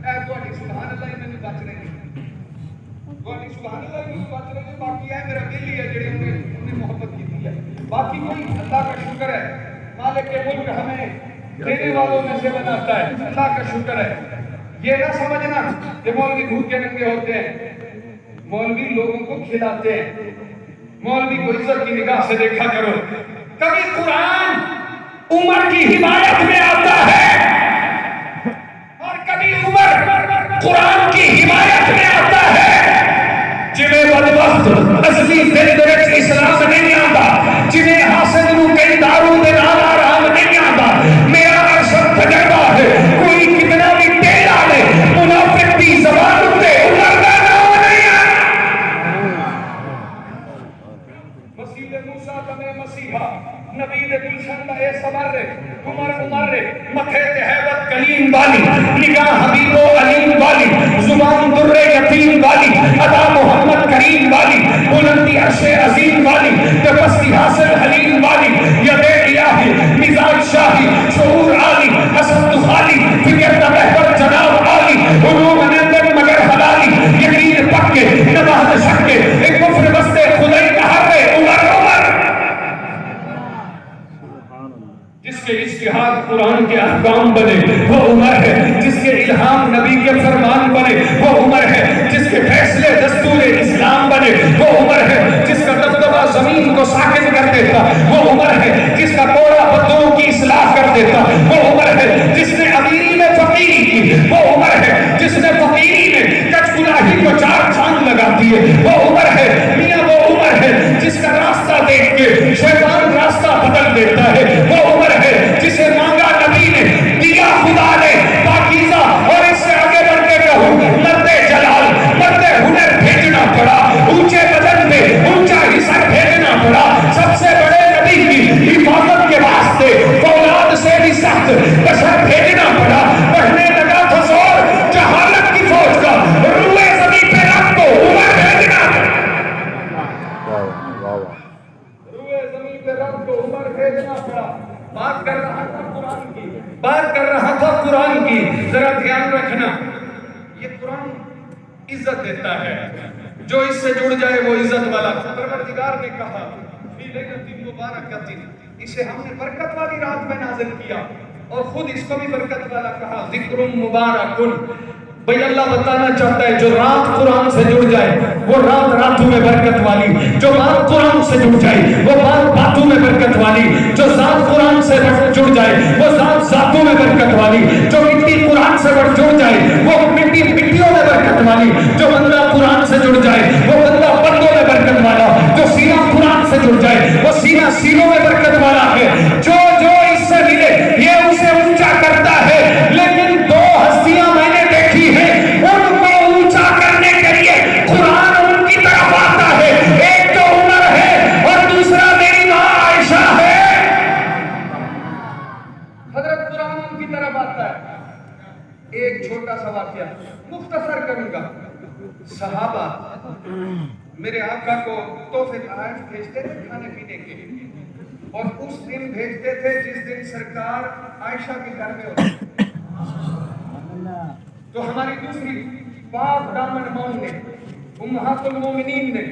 اے تواڈی سبحان اللہ ہی نہیں بچ رہی, تواڈی سبحان اللہ ہی بچ رہی. باقی ہے میرا دل ہی ہے جڑے انہیں محبت کی ہے. باقی کوئی اللہ کا شکر ہے مالک کے ملک ہمیں دینے والوں میں سے بناتا ہے. اللہ کا شکر ہے. یہ نہ سمجھنا کہ مولوی بھوکے ننگے ہوتے ہیں, مولوی لوگوں کو کھلاتے ہیں. مولوی کو عزت کی نگاہ سے دیکھا کرو. کبھی قرآن عمر کی حمایت میں آتا ہے اور کبھی عمر قرآن کی حمایت میں آتا ہے. جنہیں بدبخت اصلی دل درج اسلام نہیں آتا, جنہیں حاسد نو کئی داروں دے نال آرام نہیں آتا. میرا ارشد تجربہ ہے کوئی کتنا بھی ٹیڑھا لے منافق دی زبان اتے عمر کا نام نہیں آتا. مسیح موسیٰ تمہیں مسیحا نبی دے گلشن دا اے سمر رے عمر رے متھے تے ہیبت کلیم والی, نگاہ حبیب و علیم والی, زبان در یتیم والی, ادا محمد کریم والی, بلندی عرش عظیم والی, تے پستی حاصل حلیم والی, ید الہی مزاج شاہی شعور عالی, حسن دخالی فکر دا محبت جناب عالی, علوم نندن مگر حلالی, یقین پکے نماز شکے ایک کفر بستے خدای کہر رے عمر. جس کے اجتہاد قرآن کے احکام بنے وہ عمر ہے, جس کے الہام نبی کے فرمان بنے وہ عمر ہے, جس کے فیصلے دستور اسلام بنے وہ عمر ہے, جس کا دبدبہ زمین کو ساکن کر دیتا وہ عمر ہے, جس کا کوڑا بدلوں کی اصلاح کر دیتا وہ عمر ہے, جس نے امیری میں فقیری کی وہ عمر ہے, جس نے فقیری میں کچھ گناہی کو چار چاند لگاتی ہے وہ عمر ہے. میاں وہ عمر ہے جس کا راستہ دیکھ کے شیطان راستہ بدل دیتا ہے وہ عمر ہے, جسے مانگا نبی نے دیا خدا نے پاکیزہ. اور اس سے آگے بڑھ کے کہوں مرد جلال مرد ہنر بھیجنا پڑا, اونچے بدن میں اونچا حصہ بھیجنا پڑا. سب سے بڑے نبی کی حفاظت کے واسطے فولاد سے بھی سخت بشر بھیجنا پڑا. پڑھنے لگا تھا زور جہالت کی فوج کا, روئے زمین پہ رکھ دو عمر بھیجنا پڑا, روئے زمین پہ رکھ دو عمر بھیجنا پڑا. بات کر رہا تھا قرآن کی, بات کر رہا تھا قرآن کی. ذرا دھیان رکھنا یہ قرآن عزت دیتا ہے, جو اس سے جڑ جائے وہ عزت والا. پروردگار نے کہا فی لیلۃ مبارکۃ, اسے ہم نے برکت والی رات میں نازل کیا اور خود اس کو بھی برکت والا کہا ذکر مبارک. بھئی اللہ بتانا چاہتا ہے جو رات قرآن سے جڑ جائے وہ رات راتوں میں برکت والی, جو بات قرآن سے جڑ جائے وہ بات باتوں میں برکت والی, جو ذات قرآن سے جڑ جائے وہ ذات ذاتوں میں برکت والی, جو مٹی قرآن سے جڑ جائے وہ مٹی مٹیوں میں برکت والی, جو بندہ قرآن سے جڑ جائے وہ بندہ بندوں میں برکت والا, جو سینہ قرآن سے جڑ جائے وہ سینہ سینوں میں برکت والا ہے. جو اس سے ملے یہ اسے اونچا کرتا ہے. لیکن دو ہستیاں میں نے دیکھی ہیں ان کو اونچا کرنے کے لیے قرآن ان کی طرف آتا ہے. ایک تو عمر ہے اور دوسرا میری ماں عائشہ ہے. حضرت قرآن ان کی طرف آتا ہے. ایک چھوٹا سا واقعہ مختصر کروں گا. صحابہ میرے آقا کو تحفے تحائف بھیجتے تھے کھانے پینے کے, اور اس دن بھیجتے تھے جس دن سرکار عائشہ کے گھر میں ہوتے. تو ہماری دوسری پاک دامن ماں نے, امہات المومنین نے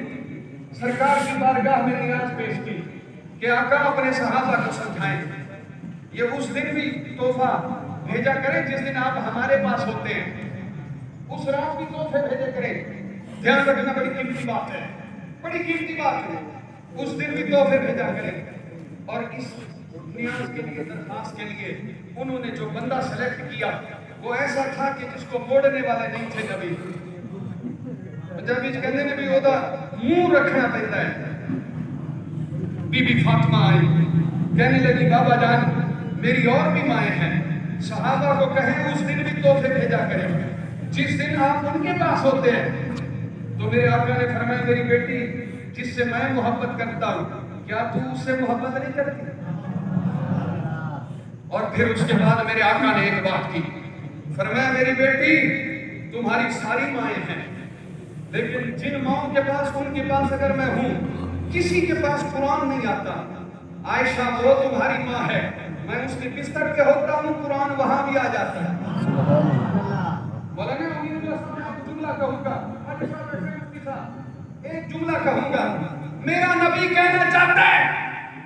سرکار کی بارگاہ میں نیاز پیش کی کہ آقا اپنے صحابہ کو سمجھائیں, یہ اس دن بھی تحفہ بھیجا کریں جس دن آپ ہمارے پاس ہوتے ہیں, اس رات بھی تحفے بھیجے کریں. دھیان رکھنا بڑی قیمتی بات ہے, بڑی قیمتی بات ہے. اس دن بھی تحفے بھیجا کریں. اور اس نیاز کے لیے, درخواست کے لیے انہوں نے جو بندہ سلیکٹ کیا وہ ایسا تھا کہ جس کو موڑنے والے نہیں تھے. نبی پنجابی کہتے ہیں بھی ہوتا منہ رکھنا پڑتا ہے. بی بی فاطمہ آئی, کہنے لگی بابا جان میری اور بھی مائیں ہیں, صحابہ کو کہیں اس دن بھی تحفے بھیجا کریں جس دن آپ ان کے پاس ہوتے ہیں. تو میرے آقا نے فرمایا میری بیٹی جس سے میں محبت کرتا ہوں کیا تو اس سے محبت نہیں کرتی؟ اور پھر اس کے بعد میرے آقا نے ایک بات کی, فرمایا میری بیٹی تمہاری ساری مائیں ہیں, لیکن جن ماؤں کے پاس, ان کے پاس اگر میں ہوں, کسی کے پاس قرآن نہیں آتا, عائشہ وہ تمہاری ماں ہے, میں اس کے بستر پہ ہوتا ہوں, قرآن وہاں بھی آ جاتا ہے. بولا نا جملہ کہوں گا, ایک جملہ کہوں گا, میرا نبی کہنا چاہتا ہے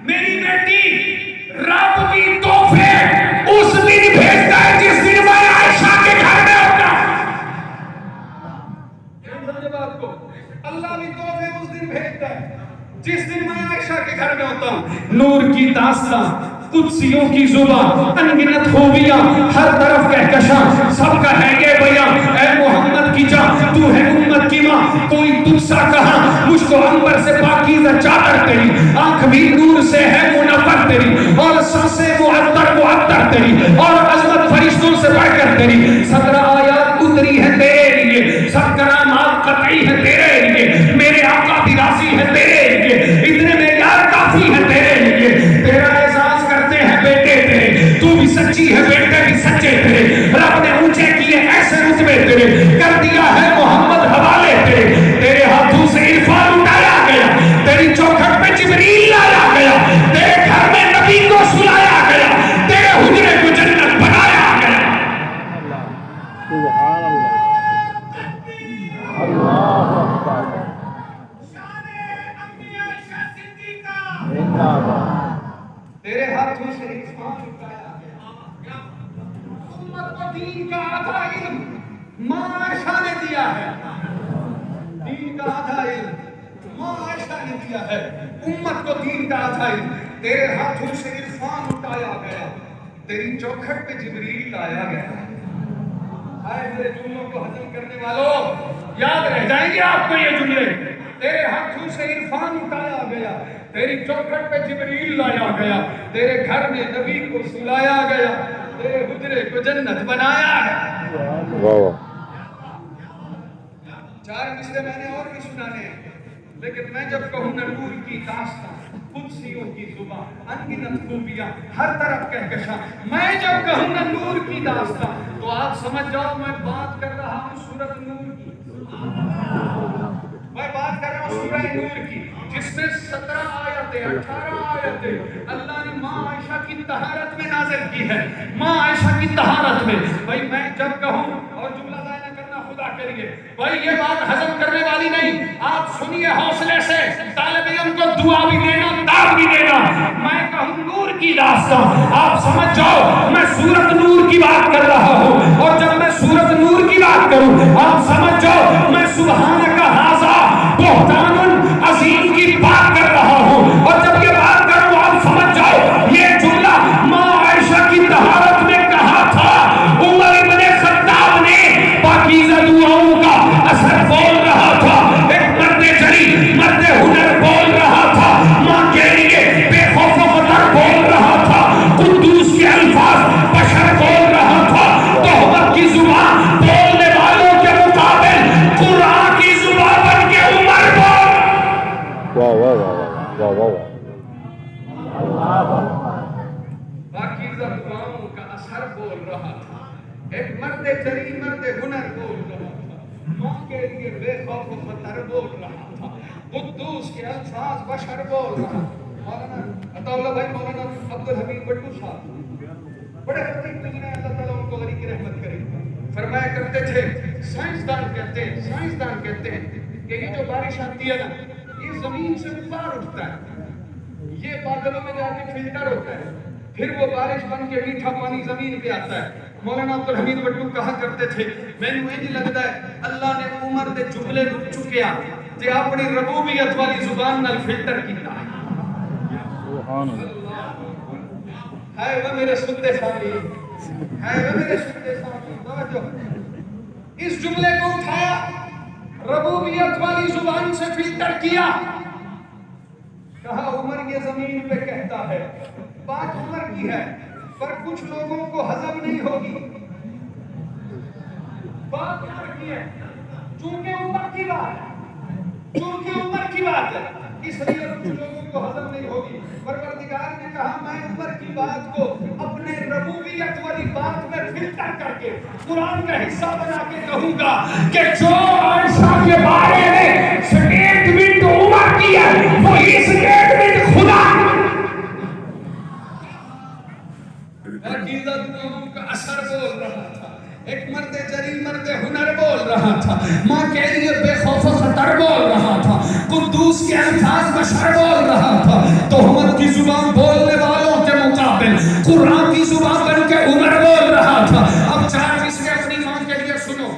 میری بیٹی رب بھی تحفے اس دن بھیجتا ہے جس دن میں عائشہ کے گھر میں ہوتا ہوں. اللہ بھی تحفے اس دن بھیجتا ہے جس دن میں عائشہ کے گھر میں ہوتا ہوں. نور کی داستان, قدسیوں کی زبان, انگنت خوبیاں, ہر طرف کہکشاں, سب کا ہے یہ بیان. اے محمد کی جان تو ہے امت کی ماں, کوئی تجھ سا کہاں, مجھ کو عنبر سے پاکیزہ چادر تیری, آنکھ بھی نور سے ہے منور تیری, اور سانسیں معطر تیری, اور عظمت فرشتوں سے بڑھ کر تیری. 17 آیات اتری ہے تیرے لیے, سب کرامات قطعی ہے تیرے لیے, میرے آقا بھی راضی ہے تیرے لیے, اتنے میں یار کافی ہے تیرے لیے. تیرا احساس کرتے ہیں بیٹے تیرے, تو بھی سچی ہے بیٹے بھی سچے تیرے, رب نے اونچے کیے ایسے رتبے تیرے, کر دیا ہے محمد حوالے تیرے. تیرے ہاتھوں سے عرفان اٹھایا گیا, تیری چوکھٹ پہ جبریل لایا گیا, تیرے گھر میں نبی کو سلایا گیا, تیرے حجرے کو جنت بنایا گیا. سبحان اللہ, اللہ اکبر. تیرے ہاتھوں سے عرفان اٹھایا گیا. امت کو دین کا آدھا علم ماں عائشہ نے دیا ہے, دین کا آدھا علم ماں عائشہ نے دیا ہے, امت کو دین کا آدھا علم. تیرے ہاتھوں سے عرفان اٹھایا گیا, تیری چوکھٹ پہ جبریل لایا گیا. آئے میرے جملوں کو ہضم کرنے والوں, یاد رہ جائیں گے آپ کو یہ جملے. تیرے ہاتھوں سے عرفان اٹھایا گیا, تیری چوکھٹ پہ جبریل لایا گیا, تیرے گھر میں نبی کو سلایا گیا, تیرے حجرے کو جنت بنایا ہے. چار مصرے میں نے اور بھی سنانے ہیں, لیکن میں جب کہوں نا نور کی داستان, قدسیوں کی زبان, انگنت خوبیاں, ہر طرف کہکشاں, میں جب کہوں نا نور کی داستان تو آپ سمجھ جاؤ میں بات کر رہا ہوں سورۃ نور کی. میں بات کر رہا ہوں سورہ نور کی, جس میں 17 آیتیں, 18 آیتیں اللہ نے ماں عائشہ کی طہارت میں نازل کی ہے. ماں عائشہ کی طہارت میں. بھائی میں جب کہوں, اور جملہ ضائع نہ کرنا خدا کے لیے, بھائی یہ بات ہضم کرنے والی نہیں, آپ سنیے حوصلے سے, طالب علم کو دعا بھی دینا, داد بھی دینا. میں کہوں نور کی داستان, آپ سمجھ جاؤ میں سورۃ نور کی بات کر رہا ہوں, اور جب میں سورۃ نور کی بات کروں آپ سمجھ جاؤ میں سبحانک ھذا بہتان عظیم کی بات کر رہا ہوں. اور جب یہ بات کروں آپ سمجھ جاؤ یہ جملہ ماں عائشہ کی طہارت میں کہا تھا. عمر ابن خطاب نے پاکیزہ دعاؤں کا اثر بول رہا تھا, ایک مرد جری, مرد ہنر بول رہا تھا, ماں کے لیے بے خوف و خطر بول رہا تھا, قدوس کے الفاظ بشر بول رہا تھا, تہمت کی مرد جری مرد ہنر بول رہا تھا، ماں کے لیے بے خوف و خطر بول رہا تھا، قدوس کے الفاظ بشر بول رہا تھا۔ مولانا عطا اللہ بھائی، مولانا عبدالحمید بٹو صاحب بڑے عظیم گزرے، اللہ تعالیٰ ان کو غنی کی رحمت کرے، فرمایا کرتے تھے، سائنسدان کہتے ہیں کہ یہ جو بارش آتی ہے نا، یہ زمین سے بخار اٹھتا ہے، یہ بادلوں میں جا کے فلٹر ہوتا ہے، پھر وہ بارش بن کے میٹھا پانی زمین پہ آتا ہے۔ مولانا عبدالحمید بٹو کہا کرتے تھے، میں نے انج لگتا ہے اللہ نے عمر دے جملے رک چکیا تے اپنی ربوبیت والی زبان نال فلٹر کیتا ہے۔ سبحان اللہ، ہے وہ میرے سنتے سامنے، ہے وہ میرے سنتے سامنے، توجہ، اس جملے کو اٹھایا، ربوبیت والی زبان سے فلٹر کیا، کہا عمر یہ زمین پہ کہتا ہے، بات عمر کی ہے پر کچھ لوگوں کو ہضم نہیں ہوگی، بات عمر کی ہے چونکہ عمر کی بات ہے، چونکہ عمر کی بات ہے اس لیے کچھ لوگوں کو ہضم نہیں ہوگی۔ پروردگار نے کہا میں عمر کی بات کو اپنے ربوبیت والی بات میں فلٹر کر کے قرآن کا حصہ بنا کے کہوں گا کہ جو عائشہ کے بارے میں سٹیٹمنٹ عمر کی ہے وہی سٹیٹمنٹ خدا عقیدت لوگوں کا اثر بول رہا تھا، ایک مرد جری مرد ہنر بول رہا تھا، ماں کے لیے بے خوف و خطر بول رہا تھا، قدوس کے الفاظ بشر بول رہا تھا، تہمت کی زبان بولنے والوں کے مقابل قرآن کی زبان بن کے عمر بول رہا تھا۔ اب چار مصرے اپنی ماں کے لیے سنو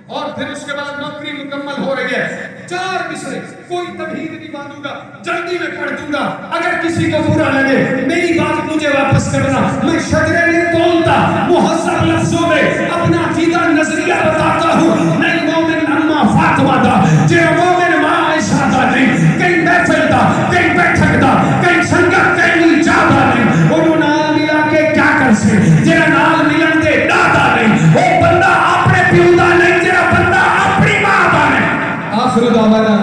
اور پھر اس کے بعد نوکری مکمل ہو رہی ہے، چار مصرے، کوئی تمہید نہیں باندھوں گا، جلدی میں پڑھ دوں گا، اگر کسی کو برا لگے میری بات مجھے واپس کرنا، میں شجرے نہیں بولتا، مہذب لفظوں میں اپنا عقیدہ نظریہ بتاتا ہوں، نہیں مومن اما فاطمہ دا، جے مومن ماں عائشہ دا نہیں، کہیں محفل دا، کہیں بیٹھک دا، کہیں سنگت کہیں جادا نہیں، انہوں نال ملا کے کیا کر سے، جیرا نال ملن دے دادا نہیں، وہ بندہ اپنے پیو دا نہیں، جیرا بندہ اپنی ماں دا نہیں۔ آخر دعوانا